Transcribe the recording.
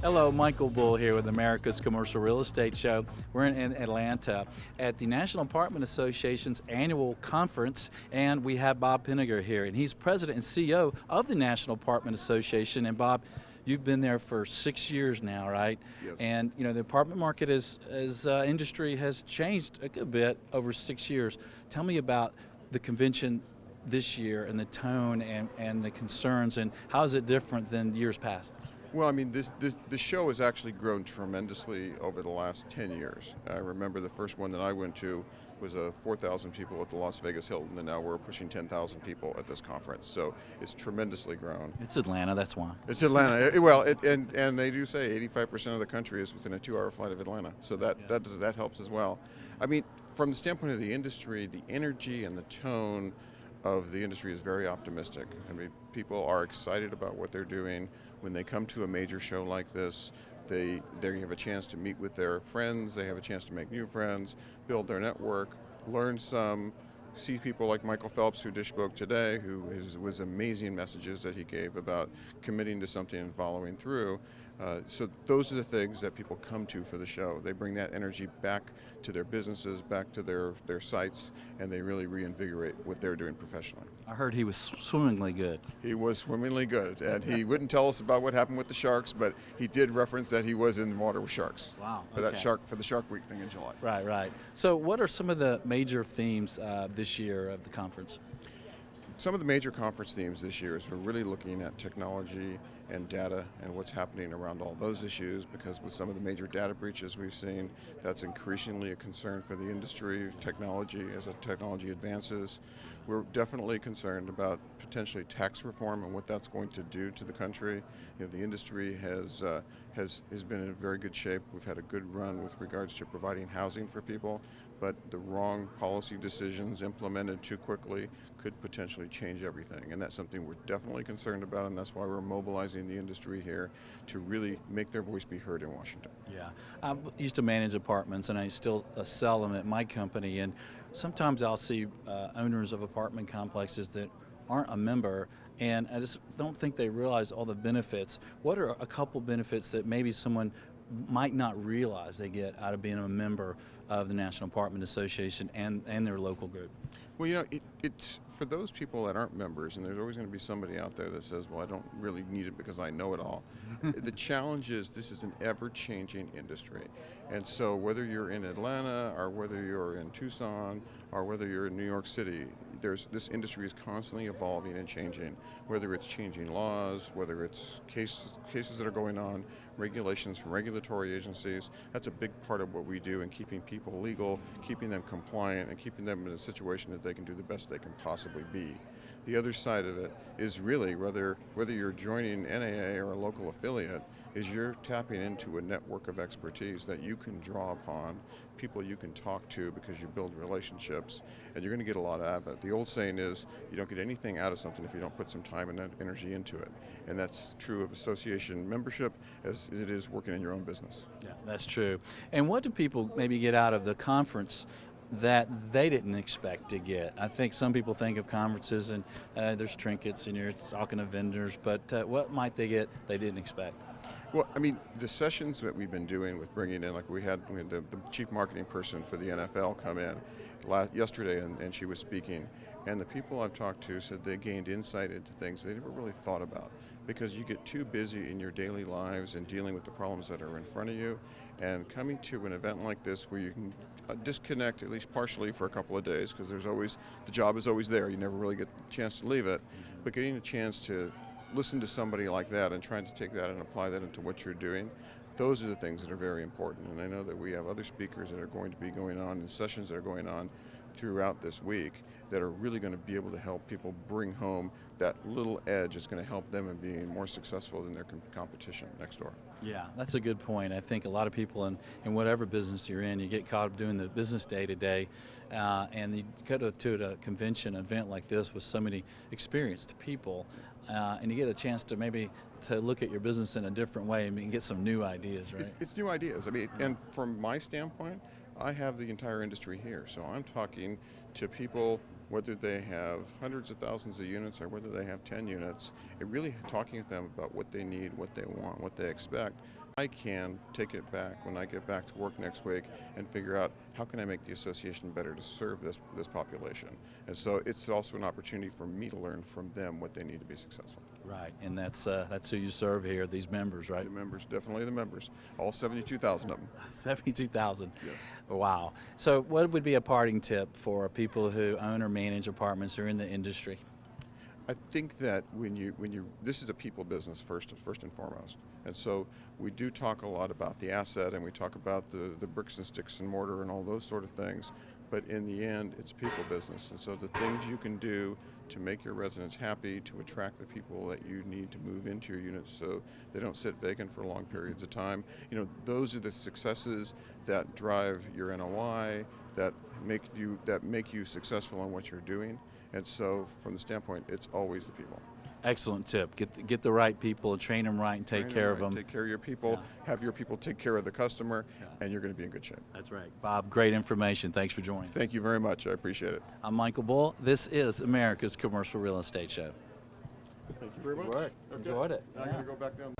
Hello, Michael Bull here with America's Commercial Real Estate Show. We're in Atlanta at the National Apartment Association's annual conference, and we have Bob Pinnegar here, and he's president and CEO of the National Apartment Association. And Bob, you've been there for 6 years now, right? Yes. And you know the apartment market as industry has changed a good bit over 6 years. Tell me about the convention this year and the tone and the concerns, and how is it different than years past? Well, I mean, the show has actually grown tremendously over the last 10 years. I remember the first one that I went to was 4,000 people at the Las Vegas Hilton, and now we're pushing 10,000 people at this conference. So it's tremendously grown. It's Atlanta, that's why. It's Atlanta. And they do say 85% of the country is within a 2-hour flight of Atlanta. So that helps as well. I mean, from the standpoint of the industry, the energy and the tone of the industry is very optimistic. I mean, people are excited about what they're doing. When they come to a major show like this, they have a chance to meet with their friends, they have a chance to make new friends, build their network, learn some, see people like Michael Phelps, who just spoke today, was amazing messages that he gave about committing to something and following through. So those are the things that people come to for the show. They bring that energy back to their businesses, back to their sites, and they really reinvigorate what they're doing professionally. I heard he was swimmingly good. He was swimmingly good, and he wouldn't tell us about what happened with the sharks, but he did reference that he was in the water with sharks. Wow. For the Shark Week thing in July. Right. So what are some of the major themes this year of the conference? Some of the major conference themes this year is we're really looking at technology and data and what's happening around all those issues, because with some of the major data breaches we've seen, that's increasingly a concern for the industry, technology, as technology advances. We're definitely concerned about potentially tax reform and what that's going to do to the country. You know, the industry has been in very good shape. We've had a good run with regards to providing housing for people, but the wrong policy decisions implemented too quickly could potentially change everything. And that's something we're definitely concerned about, and that's why we're mobilizing the industry here to really make their voice be heard in Washington. Yeah, I used to manage apartments, and I still sell them at my company, and sometimes I'll see owners of apartment complexes that aren't a member, and I just don't think they realize all the benefits. What are a couple benefits that maybe someone might not realize they get out of being a member of the National Apartment Association and their local group? Well, you know, it's for those people that aren't members, and there's always going to be somebody out there that says, well, I don't really need it because I know it all. The challenge is this is an ever-changing industry. And so whether you're in Atlanta or whether you're in Tucson or whether you're in New York City, this industry is constantly evolving and changing, whether it's changing laws, whether it's cases that are going on, regulations from regulatory agencies. That's a big part of what we do in keeping people legal, keeping them compliant, and keeping them in a situation that they can do the best they can possibly be. The other side of it is really whether you're joining NAA or a local affiliate, is you're tapping into a network of expertise that you can draw upon, people you can talk to because you build relationships, and you're going to get a lot out of it. The old saying is, you don't get anything out of something if you don't put some time and energy into it. And that's true of association membership as it is working in your own business. Yeah, that's true. And what do people maybe get out of the conference that they didn't expect to get? I think some people think of conferences and there's trinkets and you're talking to vendors, but what might they get they didn't expect? Well, I mean, the sessions that we've been doing with bringing in, like we had the chief marketing person for the NFL come in yesterday, and she was speaking, and the people I've talked to said they gained insight into things they never really thought about, because you get too busy in your daily lives and dealing with the problems that are in front of you, and coming to an event like this where you can disconnect at least partially for a couple of days, because the job is always there, you never really get a chance to leave it, but getting a chance to listen to somebody like that and trying to take that and apply that into what you're doing, those are the things that are very important. And I know that we have other speakers that are going to be going on and sessions that are going on throughout this week that are really going to be able to help people bring home that little edge that's going to help them in being more successful than their competition next door. Yeah, that's a good point. I think a lot of people in whatever business you're in, you get caught up doing the business day to day, and you go to a convention event like this with so many experienced people, and you get a chance to maybe to look at your business in a different way and get some new ideas, right? It's new ideas. I mean, and from my standpoint, I have the entire industry here. So I'm talking to people, whether they have hundreds of thousands of units or whether they have 10 units, and really talking to them about what they need, what they want, what they expect. I can take it back when I get back to work next week and figure out how can I make the association better to serve this population. And so it's also an opportunity for me to learn from them what they need to be successful. Right, and that's who you serve here, these members, right? The members, definitely the members, all 72,000 of them. 72,000. Yes. Wow. So what would be a parting tip for people who own or manage apartments or in the industry? I think that this is a people business first and foremost, and so we do talk a lot about the asset, and we talk about the bricks and sticks and mortar and all those sort of things, but in the end, it's people business, and so the things you can do to make your residents happy, to attract the people that you need to move into your units so they don't sit vacant for long periods of time. Those are the successes that drive your NOI, that make you successful in what you're doing. And so, from the standpoint, it's always the people. Excellent tip. Get the right people, train them right, and take care of them. Take care of your people. Have your people take care of the customer, and you're going to be in good shape. That's right. Bob, great information. Thanks for joining us. Thank you very much. I appreciate it. I'm Michael Bull. This is America's Commercial Real Estate Show. Thank you very much. Good work. Okay. Enjoyed it. Now I'm going to go back down.